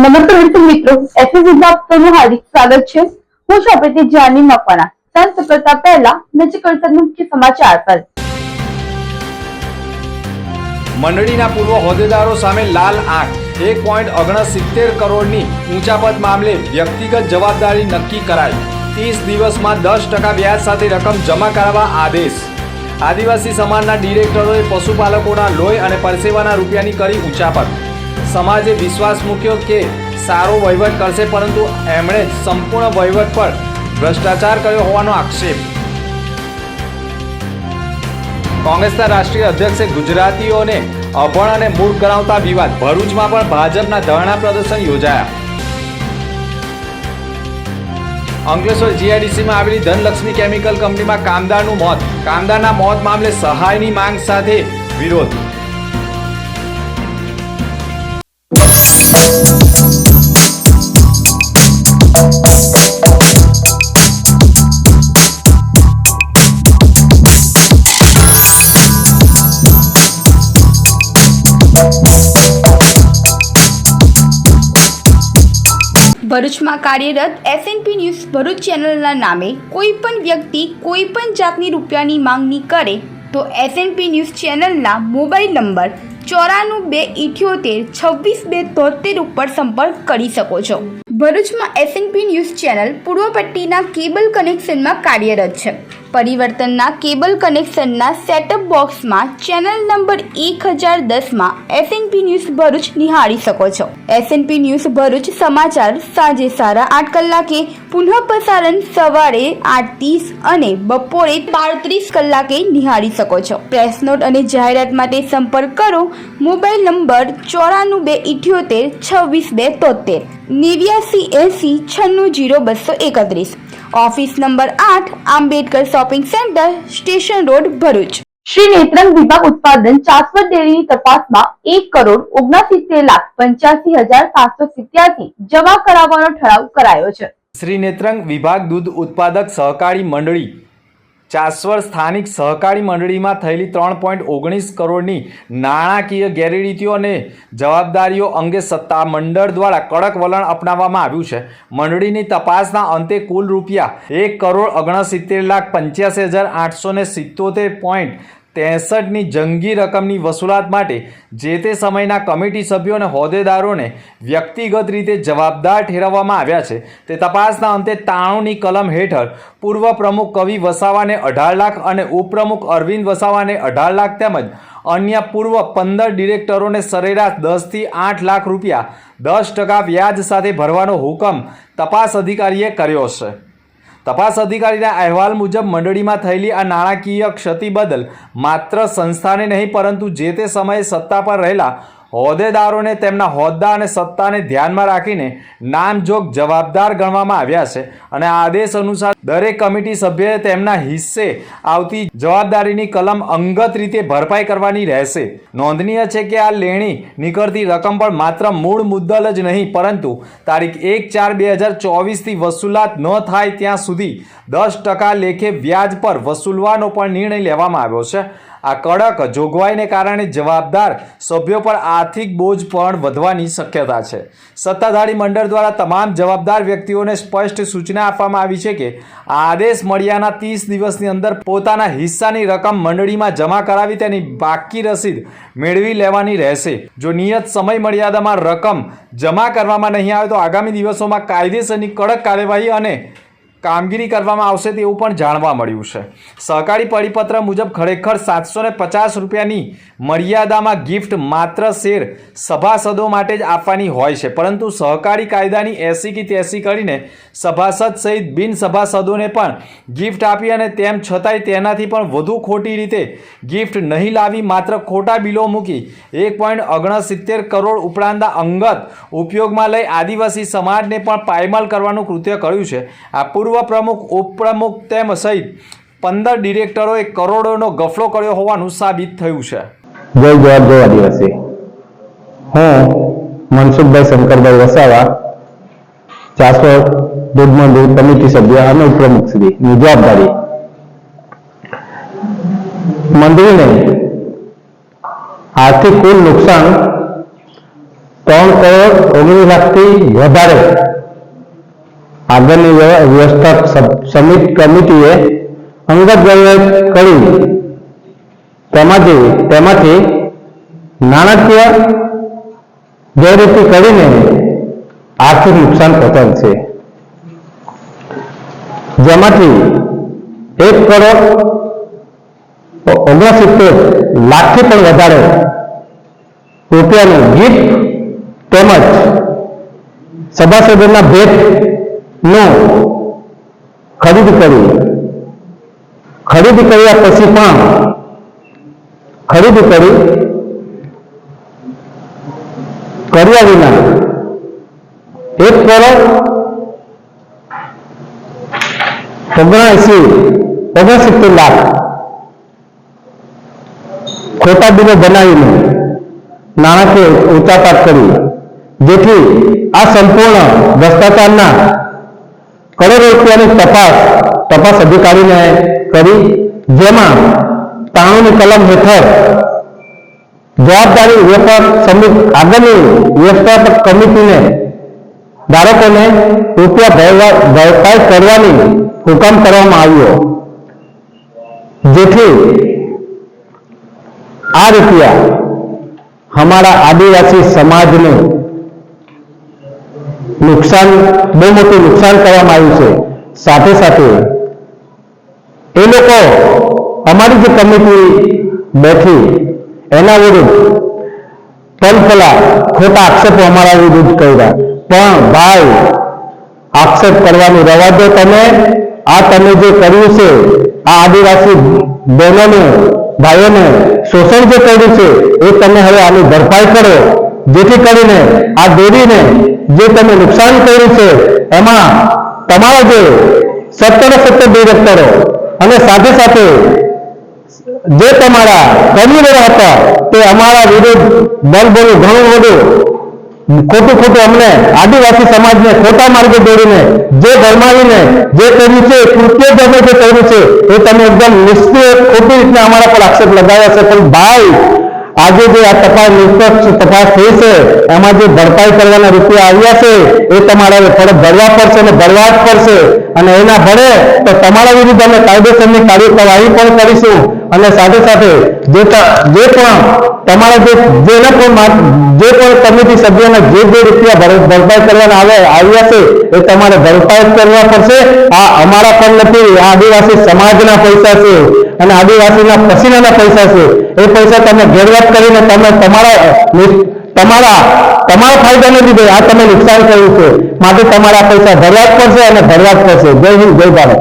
નમસ્તે વિદ્યાર્થી મિત્રો, એસએસ વિદ્યાર્થીઓનું હાર્દિક સ્વાગત છે। હું છું આપણી જાની મકવાણા। સંત કરતા પહેલા નજર કરતા મુખ્ય સમાચાર પર। મંડળીના પૂર્વ હોદ્દેદારો સામે લાલ આંખ। 1.69 કરોડની ઊંચાપત મામલે વ્યક્તિગત જવાબદારી નક્કી કરાઈ। 30 દિવસમાં 10% વ્યાજ સાથે રકમ જમા કરાવવા આદેશ। આદિવાસી સમાજના ડિરેક્ટરોએ પશુપાલકોના લોહી અને પરસેવાના રૂપિયાની કરી ઊંચાપત। સમાજે વિશ્વાસ મૂક્યો કે સારો વહીવટ કરશે, પરંતુ એમણે સંપૂર્ણ વહીવટ પર ભ્રષ્ટાચાર કર્યો હોવાનો આક્ષેપ। કોંગ્રેસના રાષ્ટ્રીય અધ્યક્ષે ગુજરાતીઓને અભણ અને મૂર્ખ ગણાવતા વિવાદ। ભરૂચમાં પણ ભાજપના ધરણા પ્રદર્શન યોજાયા। અંકલેશ્વર જીઆઈડીસીમાં આવેલી ધનલક્ષ્મી કેમિકલ કંપનીમાં કામદારનું મોત। કામદારના મોત મામલે સહાયની માંગ સાથે વિરોધ। ભરૂચમાં કાર્યરત એસએનપી ન્યૂઝ ભરૂચ ચેનલના નામે કોઈ પણ વ્યક્તિ કોઈ પણ જાતની રૂપિયાની માંગણી કરે તો એસએનપી ન્યૂઝ ચેનલના મોબાઈલ નંબર 9428762273 ઉપર સંપર્ક કરી શકો છો। ભરૂચમાં એસએનપી ન્યૂઝ ચેનલ પૂર્વ પટ્ટીના કેબલ કનેક્શનમાં કાર્યરત છે। પરિવર્તનના કેબલ કનેક્શનના સેટઅપ બોક્સમાં ચેનલ નંબર 1010માં એસએનપી ન્યૂઝ ભરૂચ નિહાળી શકો છો। એસએનપી ન્યૂઝ ભરૂચ સમાચાર સાંજે 8:30 કલાકે, પુનઃ પ્રસારણ સવારે 8:30 અને બપોરે 12:30 કલાકે નિહાળી શકો છો। પ્રેસ નોટ અને જાહેરાત માટે સંપર્ક કરો mobile number 9428762273 8980960231। Office number 8 Ambedkar shopping centre station road Bharuch. Shri Netrang विभाग उत्पादन चासवड डेयरी तपासમાં 1,69,85,787 જમા કરાવવાનો ઠરાવ કરાયો છે। શ્રી નેત્રંગ વિભાગ દૂધ ઉત્પાદક સહકારી મંડળી ચાસવડ સ્થાનિક સહકારી મંડળીમાં થયેલી 3.19 કરોડની નાણાકીય ગેરરીતિઓ અને જવાબદારીઓ અંગે સત્તા મંડળ દ્વારા કડક વલણ અપનાવવામાં આવ્યું છે। મંડળીની તપાસના અંતે કુલ રૂપિયા 1,69,877.63 જંગી રકમની વસૂલાત માટે જે તે સમયના કમિટી સભ્યો અને હોદ્દેદારોને વ્યક્તિગત રીતે જવાબદાર ઠેરવવામાં આવ્યા છે। તે તપાસના અંતે 93ની કલમ હેઠળ પૂર્વ પ્રમુખ કવિ વસાવાને 18 લાખ અને ઉપપ્રમુખ અરવિંદ વસાવાને 18 લાખ તેમજ અન્ય પૂર્વ 15 ડિરેક્ટરોને સરેરાશ 10 થી 8 લાખ રૂપિયા 10% વ્યાજ સાથે ભરવાનો હુકમ તપાસ અધિકારીએ કર્યો છે। તપાસ અધિકારીના અહેવાલ મુજબ મંડળીમાં થયેલી આ નાણાકીય ક્ષતિ બદલ માત્ર સંસ્થાને નહીં, પરંતુ જે તે સમયે સત્તા પર રહેલા હોદ્દેદારોને તેમના હોદ્દા અને સત્તાને ધ્યાનમાં રાખીને નામજોગ જવાબદાર ગણવામાં આવ્યા છે અને આદેશ અનુસાર દરેક કમિટી સભ્યએ તેમના હિસ્સે આવતી જવાબદારીની કલમ અંગત રીતે ભરપાઈ કરવાની રહેશે। નોંધનીય છે કે આ લેણી નીકળતી રકમ પણ માત્ર મૂળ મુદ્દલ જ નહીં, પરંતુ તારીખ 1/4/2024થી વસૂલાત ન થાય ત્યાં સુધી 10% લેખે વ્યાજ પર વસૂલવાનો પણ નિર્ણય લેવામાં આવ્યો છે। આ કડક જોગવાઈને કારણે જવાબદાર સભ્યો પર આર્થિક બોજ પણ વધવાની શક્યતા છે। સત્તાધારી મંડળ દ્વારા તમામ જવાબદાર વ્યક્તિઓને સ્પષ્ટ સૂચના આપવામાં આવી છે કે આદેશ મળ્યાના 30 દિવસની અંદર પોતાના હિસ્સાની રકમ મંડળીમાં જમા કરાવી તેની બાકી રસીદ મેળવી લેવાની રહેશે। જો નિયત સમય મર્યાદામાં રકમ જમા કરવામાં નહીં આવે તો આગામી દિવસોમાં કાયદેસરની કડક કાર્યવાહી અને કામગીરી કરવામાં આવશે તેવું પણ જાણવા મળ્યું છે। સહકારી પરિપત્ર મુજબ ખરેખર 750 રૂપિયાની મર્યાદામાં ગિફ્ટ માત્ર શેર સભાસદો માટે જ આપવાની હોય છે, પરંતુ સહકારી કાયદાની 80 કે 83 કરીને સભાસદ સહિત બિન સભાસદોને પણ ગિફ્ટ આપી અને તેમ છતાંય તેનાથી પણ વધુ ખોટી રીતે ગિફ્ટ નહીં લાવી માત્ર ખોટા બિલો મૂકી 1.69 કરોડ ઉપરાંતના અંગત ઉપયોગમાં લઈ આદિવાસી સમાજને પણ પાયમાલ કરવાનું કૃત્ય કર્યું છે। આ પૂર્વ પ્રમુખ ઉપપ્રમુખ તેમ સહિત 15 ડિરેક્ટરોએ કરોડોનો ગફલો કર્યો હોવાનું સાબિત થયું છે। જય જવાબ જય આદિવાસી। હું મનસુખભાઈ શંકરભાઈ વસાવા, ચાસવડ દૂધ મંડળ કમિટી સભ્ય અને ઉપપ્રમુખ શ્રીની જવાબદારી। મંડળીને આર્થિક કુલ નુકસાન 3,19,00,000 વધારે આગળની વ્યવસ્થા કમિટીએ અંગત વહીવટ કરી તેમાંથી નાણાકીય ગેરરીતિ કરીને આર્થિક નુકસાન પહોંચાડેલ છે, જેમાંથી 1,69,00,000 પણ વધારે રૂપિયાનું ગિફ્ટ તેમજ સભાસદોના ભેટનું ખરીદી કર્યા પછી પણ કર્યા વિના 1,79,00,000 ખોટા બિલો બનાવીને નાણાકીય ઉચાપત કરી, જેથી આ સંપૂર્ણ ભ્રષ્ટાચારના કરોડો રૂપિયાની તપાસ અધિકારીને કરી, જેમાં 93ની કલમ હેઠળ જવાબદારી આગળની વ્યવસ્થાપક કમિટીને ધારકોને રૂપિયા ભરપાઈ કરવાની હુકમ કરવામાં આવ્યો, જેથી આ રૂપિયા हमारा आदिवासी समाज ने नुकसान बहू मोटू नुकसान करवामां आव्युं छे। साथे साथे ए लोको अमारी जे कमिटी बैठी एना विरुद्ध पलफला खोटा आक्षेपो अमारा विरुद्ध कर्या, पण भाई आक्षेप करवानी रवा दो। તમે જે કર્યું છે આ આદિવાસી બહેનોને ભાઈઓને શોષણ જે કર્યું છે એ તમે હવે આની ભરપાઈ કરો, જેથી કરીને આ દોરીને જે તમે નુકસાન કર્યું છે એમાં તમારા જે 70 ડિરેક્ટરો અને સાથે સાથે જે તમારા કન્વીનરો હતા તે અમારા વિરુદ્ધ બલબોલું ઘણું બધું ખોટું અમને આદિવાસી સમાજને ખોટા માર્ગે દોરીને જે ભરમાવીને જે કર્યું છે કૃત્ય તમે જે કર્યું છે એ તમે એકદમ નિશ્ચિત ખોટી રીતે અમારા પર આક્ષેપ લગાવ્યા છે। પણ ભાઈ આજે જે આ નિષ્પક્ષ તપાસ થઈ છે એમાં જે ભરપાઈ કરવાના રૂપિયા આવ્યા છે એ તમારે ફરજ ભરવા પડશે અને ભરવા જ પડશે, અને એના ભરે તો તમારા વિરુદ્ધ અમે કાયદેસરની કાર્યવાહી પણ કરીશું। અને સાથે સાથે જે પણ તમારા જે પણ કમિટી સભ્યોને જે રૂપિયા ભરપાઈ કરવાના આવ્યા છે એ તમારે ભરપાઈ કરવા પડશે। આ અમારા પણ નથી, આ આદિવાસી સમાજના પૈસા છે અને આદિવાસીના પસીનાના પૈસા છે। એ પૈસા તમે ગેરવત કરીને તમે તમારા ફાયદાને લીધે આ તમે નુકસાન કર્યું છે, માટે તમારા પૈસા ભરવા જ પડશે અને ભરવા જ પડશે। જય હિન્દ, જય ભારત।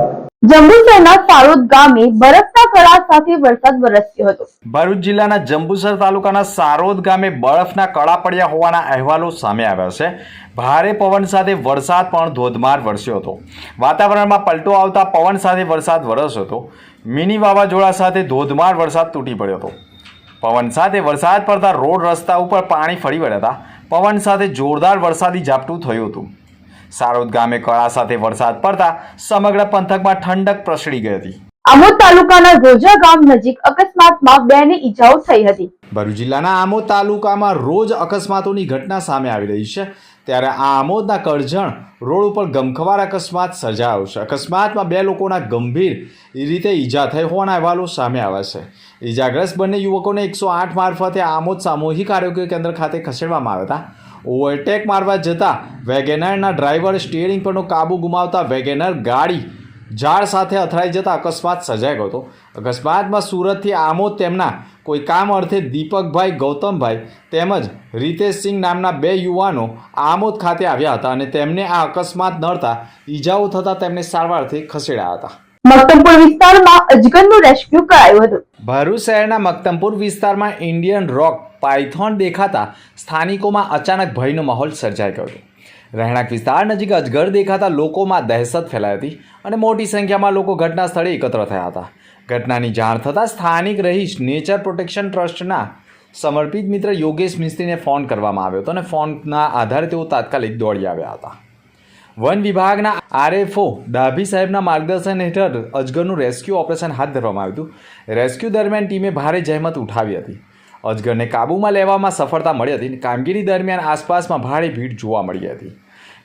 જંબુસરના સારોદ ગામે બરફના કરા સાથે વરસાદ વરસ્યો હતો। ભરૂચ જિલ્લાના જંબુસર તાલુકાના સારોદ ગામે બરફના કડા પડ્યા હોવાના અહેવાલો સામે આવ્યા છે। ભારે પવન સાથે વરસાદ પણ ધોધમાર વરસ્યો હતો। વાતાવરણમાં પલટો આવતા પવન સાથે વરસાદ વરસ્યો હતો। મિની વાવાઝોડા સાથે ધોધમાર વરસાદ તૂટી પડ્યો હતો। પવન સાથે વરસાદ પડતા રોડ રસ્તા ઉપર પાણી ફરી વળ્યા હતા। પવન સાથે જોરદાર વરસાદી ઝાપટું થયું હતું। સારોદ ગામે કળા સાથે વરસાદ પડતા સમગ્ર પંથકમાં ઠંડક પ્રસરી ગઈ હતી। આમોદ તાલુકાના રોજા ગામ નજીક અકસ્માતમાં 2 ને ઈજાઓ થઈ હતી। ભરૂચ જિલ્લાના આમોદ તાલુકામાં રોજ અકસ્માતોની ઘટના સામે આવી રહી છે, ત્યારે આ આમોદના કરજણ રોડ ઉપર ગમખ્વાર અકસ્માત સર્જાયો છે। અકસ્માતમાં 2 લોકોના ગંભીર રીતે ઈજા થઈ હોવાના અહેવાલો સામે આવ્યા છે। ઈજાગ્રસ્ત બંને યુવકોને 108 મારફતે આમોદ સામૂહિક આરોગ્ય કેન્દ્ર ખાતે ખસેડવામાં આવ્યા હતા। ઓવરટેક મારવા જતા વેગેનરના ડ્રાઈવર સ્ટીયરિંગ પરનો કાબુ ગુમાવતા વેગેનર ગાડી ઝાડ સાથે અથડાઈ જતા અકસ્માત સર્જાઈ ગયો હતો। અકસ્માતમાં સુરતથી આમોદ તેમના કોઈ કામ અર્થે દીપકભાઈ ગૌતમભાઈ તેમજ રીતેશસિંહ નામના 2 યુવાનો આમોદ ખાતે આવ્યા હતા અને તેમને આ અકસ્માત નડતા ઈજાઓ થતા તેમને સારવારથી ખસેડાયા હતા। મક્તમપુર વિસ્તારમાં અજગરનું રેસ્ક્યુ કરાયું હતું। ભરૂચ શહેરના મક્તમપુર વિસ્તારમાં ઇન્ડિયન રોક પાયથોન દેખાતા સ્થાનિકોમાં અચાનક ભયનો માહોલ સર્જાઈ ગયો હતો। રહેણાંક વિસ્તાર નજીક અજગર દેખાતા લોકોમાં દહેશત ફેલાઈ હતી અને મોટી સંખ્યામાં લોકો ઘટના સ્થળે એકત્ર થયા હતા। ઘટનાની જાણ થતાં સ્થાનિક રહીશ નેચર પ્રોટેક્શન ટ્રસ્ટના સમર્પિત મિત્ર યોગેશ મિસ્ત્રીને ફોન કરવામાં આવ્યો હતો અને ફોનના આધારે તેઓ તાત્કાલિક દોડી આવ્યા હતા। વન વિભાગના આરએફઓ ડાભી સાહેબના માર્ગદર્શન હેઠળ અજગરનું રેસ્ક્યુ ઓપરેશન હાથ ધરવામાં આવ્યું હતું। રેસ્ક્યુ દરમિયાન ટીમે ભારે જહેમત ઉઠાવી હતી। અજગરને કાબૂમાં લેવામાં સફળતા મળી હતી. કામગીરી દરમિયાન આસપાસમાં ભારે ભીડ જોવા મળી હતી.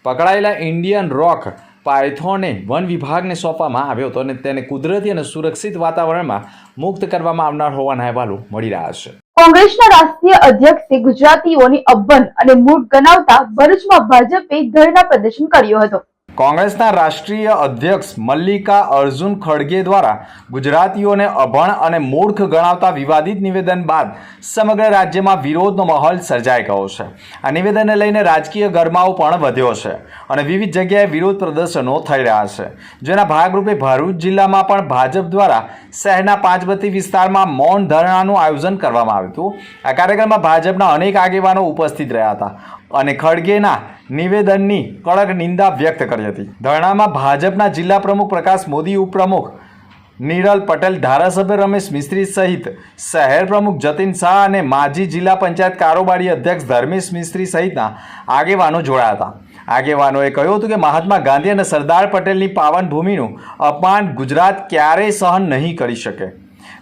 પકડાયેલા ઇન્ડિયન રોક પાયથોનને વન વિભાગને સોંપવામાં આવ્યો હતો અને તેને કુદરતી અને સુરક્ષિત વાતાવરણમાં મુક્ત કરવામાં આવનાર હોવાના અહેવાલો મળી રહ્યા છે. કોંગ્રેસના રાષ્ટ્રીય અધ્યક્ષે ગુજરાતીઓની અભણ અને મૂર્ખ ગણાવતા ભરૂચમાં ભાજપે ધરણા પ્રદર્શન કર્યું હતું. કોંગ્રેસના રાષ્ટ્રીય અધ્યક્ષ મલ્લિકા અર્જુન ખડગે દ્વારા ગુજરાતીઓને અભણ અને મૂર્ખ ગણાવતા વિવાદિત નિવેદન બાદ સમગ્ર રાજ્યમાં વિરોધનો માહોલ સર્જાઈ ગયો છે. આ નિવેદનને લઈને રાજકીય ગરમાવો પણ વધ્યો છે અને વિવિધ જગ્યાએ વિરોધ પ્રદર્શનો થઈ રહ્યા છે. જેના ભાગરૂપે ભરૂચ જિલ્લામાં પણ ભાજપ દ્વારા શહેરના પાંચબત્તી વિસ્તારમાં મૌન ધરણાનું આયોજન કરવામાં આવ્યું હતું. આ કાર્યક્રમમાં ભાજપના અનેક આગેવાનો ઉપસ્થિત રહ્યા હતા અને ખડગેના નિવેદનની કડક નિંદા વ્યક્ત કરી હતી. ધરણામાં ભાજપના જિલ્લા પ્રમુખ પ્રકાશ મોદી, ઉપપ્રમુખ નિરલ પટેલ, ધારાસભ્ય રમેશ મિસ્ત્રી સહિત શહેર પ્રમુખ જતીન શાહ અને માજી જિલ્લા પંચાયત કારોબારી અધ્યક્ષ ધર્મેશ મિસ્ત્રી સહિતના આગેવાનો જોડાયા હતા. આગેવાનોએ કહ્યું હતું કે મહાત્મા ગાંધી અને સરદાર પટેલની પાવન ભૂમિનું અપમાન ગુજરાત ક્યારેય સહન નહીં કરી શકે.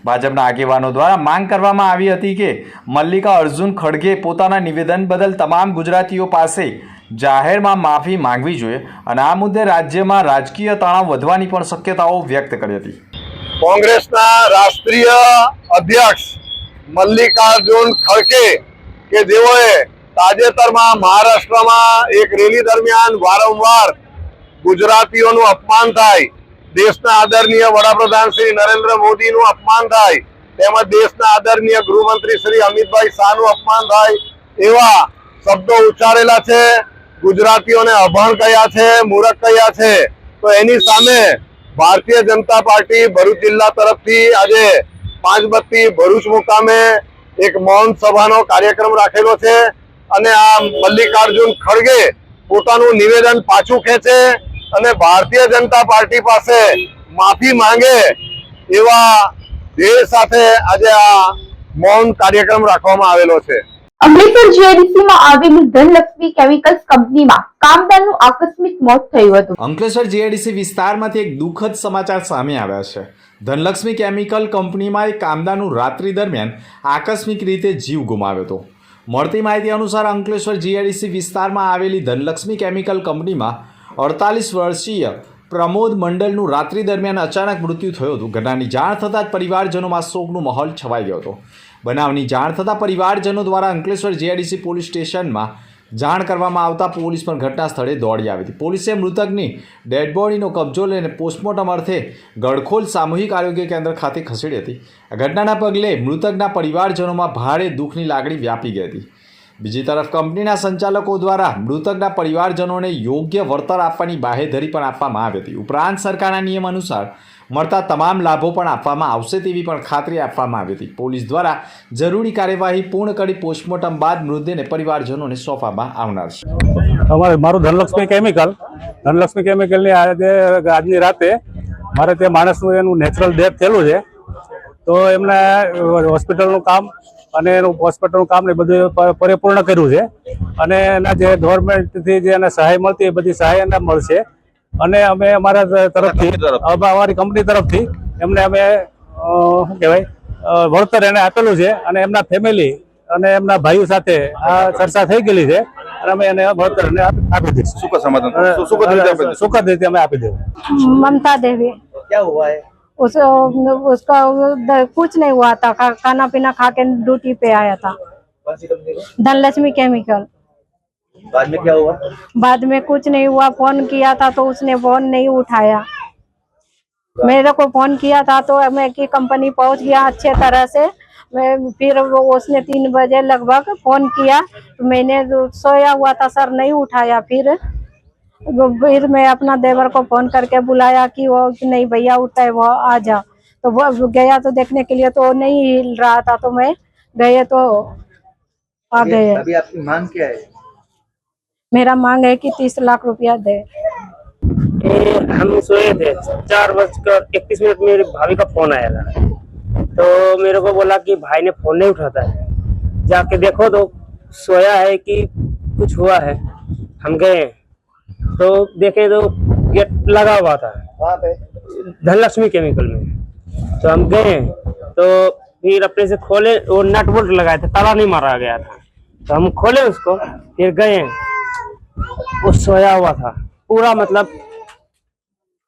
ભાજપના આગેવાનો દ્વારા માંગ કરવામાં આવી હતી કે મલ્લિકા અર્જુન ખડગે પોતાના નિવેદન બદલ તમામ ગુજરાતીઓ પાસે જાહેરમાં માફી માંગવી જોઈએ અને આ મુદ્દે રાજ્યમાં રાજકીય તણાવ વધવાની પણ શક્યતાઓ વ્યક્ત કરી હતી. કોંગ્રેસના રાષ્ટ્રીય અધ્યક્ષ મલ્લિકાર્જુન ખડગે કે જેઓએ તાજેતરમાં મહારાષ્ટ્રમાં એક રેલી દરમિયાન વારંવાર ગુજરાતીઓનું અપમાન થાય, દેશના આદરણીય વડાપ્રધાન શ્રી નરેન્દ્ર મોદીનું અપમાન થાય, તેમજ દેશના આદરણીય ગૃહમંત્રી શ્રી અમિતભાઈ શાહનું અપમાન થાય એવા શબ્દો ઉચ્ચારેલા છે. ગુજરાતીઓને અભણ કહ્યા છે, મૂર્ખ કહ્યા છે. તો એની સામે ભારતીય જનતા પાર્ટી ભરૂચ જિલ્લા તરફથી આજે પાંચબત્તી ભરૂચ મુકામે એક મૌન સભાનો કાર્યક્રમ રાખેલો છે અને આ મલ્લિકાર્જુન ખડગે પોતાનું નિવેદન પાછું ખેંચે અને ભારતીય જનતા પાર્ટી પાસે માફી માંગે એવા ધ્યેય સાથે આજે આ મૌન કાર્યક્રમ રાખવામાં આવેલો છે. અંકલેશ્વર જીઆઈડીસીમાં આવેલી ધનલક્ષ્મી કેમિકલ્સ કંપનીમાં કામદારનું આકસ્મિક મોત થયું હતું. અંકલેશ્વર જીઆઈડીસી વિસ્તારમાંથી એક દુઃખદ સમાચાર સામે આવ્યા છે. ધનલક્ષ્મી કેમિકલ કંપનીમાં એક કામદારનું રાત્રિ દરમિયાન આકસ્મિક રીતે જીવ ગુમાવ્યો હતો. મળતી માહિતી અનુસાર અંકલેશ્વર જીઆઈડીસી વિસ્તારમાં આવેલી ધનલક્ષ્મી કેમિકલ કંપનીમાં 48 વર્ષીય પ્રમોદ મંડલનું રાત્રિ દરમિયાન અચાનક મૃત્યુ થયું હતું. ઘટનાની જાણ થતાં જ પરિવારજનોમાં શોકનો માહોલ છવાઈ ગયો હતો. બનાવની જાણ થતાં પરિવારજનો દ્વારા અંકલેશ્વર જીઆઈડીસી પોલીસ સ્ટેશનમાં જાણ કરવામાં આવતા પોલીસ પણ ઘટના સ્થળે દોડી આવી હતી. પોલીસે મૃતકની ડેડ બોડીનો કબજો લઈને પોસ્ટમોર્ટમ અર્થે ગળખોલ સામૂહિક આરોગ્ય કેન્દ્ર ખાતે ખસેડી હતી. આ ઘટનાના પગલે મૃતકના પરિવારજનોમાં ભારે દુઃખની લાગણી વ્યાપી ગઈ હતી. બીજી તરફ કંપનીના સંચાલકો દ્વારા મૃતકના પરિવારજનોને યોગ્ય વળતર આપવાની બાહેધરી પણ આપવામાં આવી હતી. ઉપરાંત સરકારના નિયમ અનુસાર મળતા તમામ લાભો પણ આપવામાં આવશે તેવી પણ ખાતરી આપવામાં આવી હતી. પોલીસ દ્વારા જરૂરી કાર્યવાહી પૂર્ણ કરી પોસ્ટમોર્ટમ બાદ મૃતદેહને પરિવારજનોને સોંપવામાં આવનાર છે. મારું ધનલક્ષ્મી કેમિકલની આજની રાતે મારે તે માણસનું એનું નેચરલ ડેથ થયેલું છે. તો એમને હોસ્પિટલનું કામ અને એનું હોસ્પિટલનું કામ ને બધું પરિપૂર્ણ કર્યું છે અને એના જે ગવર્મેન્ટથી જે એને સહાય મળતી એ બધી સહાય એને મળશે અને અમે અમારા તરફથી અમારી કંપની તરફથી એમને અમે શું કહેવાય વળતર એને આપેલું છે અને એમના ફેમિલી અને એમના ભાઈઓ સાથે આ ચર્ચા થઈ ગયેલી છે અને અમે એને વળતર આપી દઈશું. સુખદ રીતે અમે આપી દઉં. ममता देवी। क्या हुआ है? उसका कुछ नहीं हुआ था, खाना पीना खा के ड्यूटी पे आया था। कौन सी कंपनी का? धनलक्ष्मी केमिकल। बाद में क्या हुआ? बाद में कुछ नहीं हुआ, फोन किया था तो उसने फोन नहीं उठाया। मेरे को फोन किया था तो मैं की कंपनी पहुंच गया अच्छे तरह से। मैं फिर उसने 3 बजे लगभग फोन किया तो मैंने सोया हुआ था सर, नहीं उठाया। फिर मैं अपना देवर को फोन करके बुलाया कि वो नहीं भैया उठता है, वो आ जा। तो वो गया तो देखने के लिए तो नहीं हिल रहा था, तो मैं गए तो आ गए। अभी आपकी मांग क्या है? मेरा मांग है कि 30 लाख रुपया दे। हम सोए थे, 4:31 मेरे भाभी का फोन आया था। तो मेरे को बोला कि भाई ने फोन नहीं उठाता है, जाके देखो तो सोया है कि कुछ हुआ है। हम गए तो देखे तो गेट लगा हुआ था वहाँ पे धनलक्ष्मी केमिकल में। तो हम गए तो फिर अपने से खोले, वो नट बोल्ट लगाए थे, ताला नहीं मारा गया था, तो हम खोले उसको, फिर गए, वो सोया हुआ था पूरा, मतलब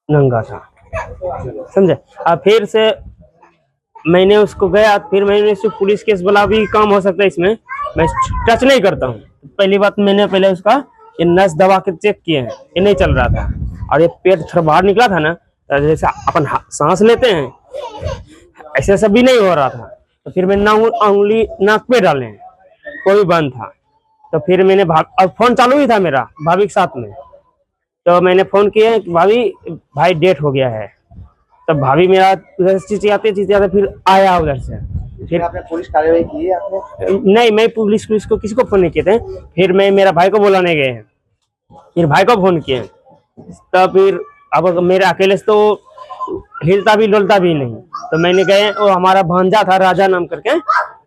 नंगा था, समझे। अब फिर से मैंने उसको गया, फिर मैंने उसको पुलिस केस वाला भी काम हो सकता है, इसमें मैं टच नहीं करता हूँ। पहली बात, मैंने पहले उसका ये नस दबा के चेक किए हैं, ये नहीं चल रहा था, और ये पेट थोड़ा बाहर निकला था ना, जैसे अपन सांस लेते हैं ऐसे सब भी नहीं हो रहा था। तो फिर मैंने उंगली नाक पे डाले, वो भी बंद था। तो फिर मैंने अब फोन चालू ही था मेरा भाभी के साथ में, तो मैंने फोन किया कि भाई डेथ हो गया है। तो भाभी मेरा उधर चिचियाते फिर आया उधर से। फिर आपने पुलिस कार्रवाई की है आपने? नहीं, मैं पुलिस को किसी को फोन नहीं किए थे। फिर मैं मेरा भाई को बुलाने गए हैं, फिर भाई को फोन किए, तब फिर अब मेरे अकेले से तो हिलता भी डुलता भी नहीं। तो मैंने गए, वो हमारा भांजा था राजा नाम करके,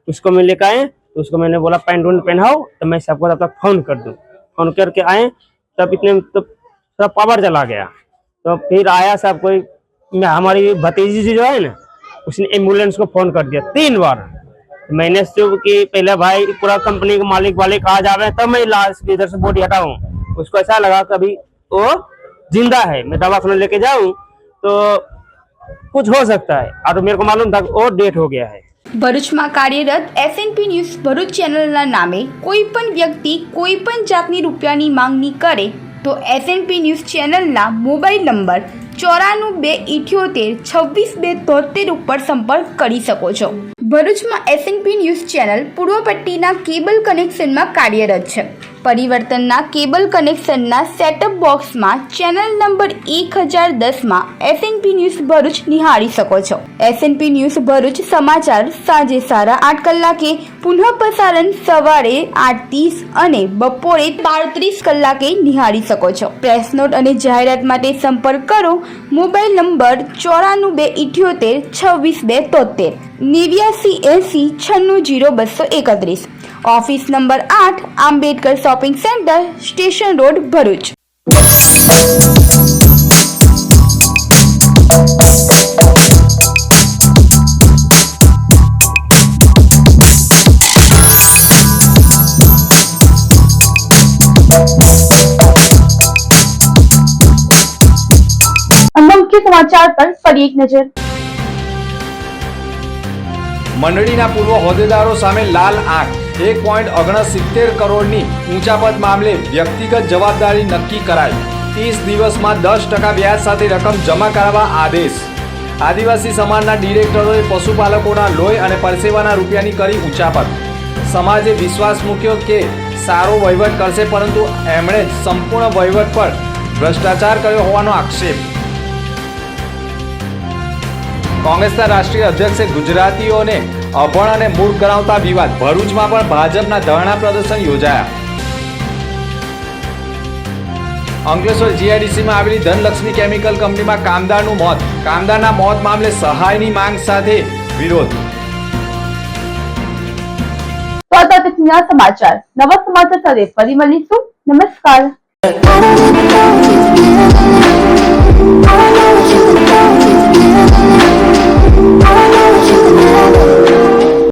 उसको मैं लेकर आए। तो उसको मैंने बोला पैंट वैंट पहनाओ, तो मैं सबको तब तक फोन कर दूं। फोन करके आए, तब इतने तो सब पावर चला गया। तो फिर आया सब कोई, हमारी भतीजी जी जो है ना, उसने एम्बुलेंस को फोन कर दिया 3 बार। मैंने सोचा कि पहले भाई पूरा कंपनी के मालिक वालिक आ जावे, तब मैं लास्ट इधर से बॉडी हटाऊं। उसको ऐसा लगा कभी वो जिंदा है, मैं दवाखाना लेके जाऊं तो कुछ हो सकता है, और मेरे को मालूम था वो डेथ हो गया है। ભરૂચમાં કાર્યરત SNP ન્યૂઝ ભરૂચ ચેનલના નામે કોઈ પણ વ્યક્તિ કોઈ પણ જાતની રૂપિયાની માંગણી કરે તો SNP ન્યૂઝ ચેનલના મોબાઈલ નંબર 9428762273 ઉપર સંપર્ક કરી શકો છો। ભરૂચમાં SNP ન્યૂઝ ચેનલ પૂર્વ પટ્ટીના કેબલ કનેક્શનમાં કાર્યરત છે। પરિવર્તનના કેબલ કનેક્શનના સેટઅપ બોક્સમાં ચેનલ નંબર 1010માં SNP ન્યૂઝ ભરૂચ નિહાળી શકો છો। SNP ન્યૂઝ ભરૂચ સમાચાર સાંજે 8:30 કલાકે, પુનઃ પ્રસારણ સવારે 8:30 અને બપોરે 12:30 કલાકે નિહાળી શકો છો। પ્રેસ નોટ અને જાહેરાત માટે સંપર્ક કરો mobile number 9478762273 8980960231। Office number 8 Ambedkar shopping centre, station road, Bharuch. मुख्य समाचार पर फरी एक नजर। મંડળીના પૂર્વ હોદ્દેદારો સામે લાલ આંખ, 1.69 કરોડની ઊંચાપત મામલે વ્યક્તિગત જવાબદારી નક્કી કરાઈ। 30 દિવસમાં 10% વ્યાજ સાથે રકમ જમા કરાવવા આદેશ। આદિવાસી સમાજના ડિરેક્ટરોએ પશુપાલકોના લોહી અને પરસેવાના રૂપિયાની કરી ઊંચાપત। સમાજે વિશ્વાસ મૂક્યો કે સારો વહીવટ કરશે, પરંતુ એમણે સંપૂર્ણ વહીવટ પર ભ્રષ્ટાચાર કર્યો હોવાનો આક્ષેપ। કોંગ્રેસના રાષ્ટ્રીય અધ્યક્ષે ગુજરાતીઓને અભણ અને મૂર્ખ ગણાવતા વિવાદ। ભરૂચમાં પણ ભાજપના ધરણા પ્રદર્શન યોજાયા। અંકલેશ્વર જીઆઈડીસીમાં આવેલી ધનલક્ષ્મી કેમિકલ કંપનીમાં કામદારનું મોત। કામદારના મોત મામલે સહાયની માંગ સાથે વિરોધ। તો આ હતા સમાચાર। નવા સમાચાર સાથે ફરી મળીશું। નમસ્કાર।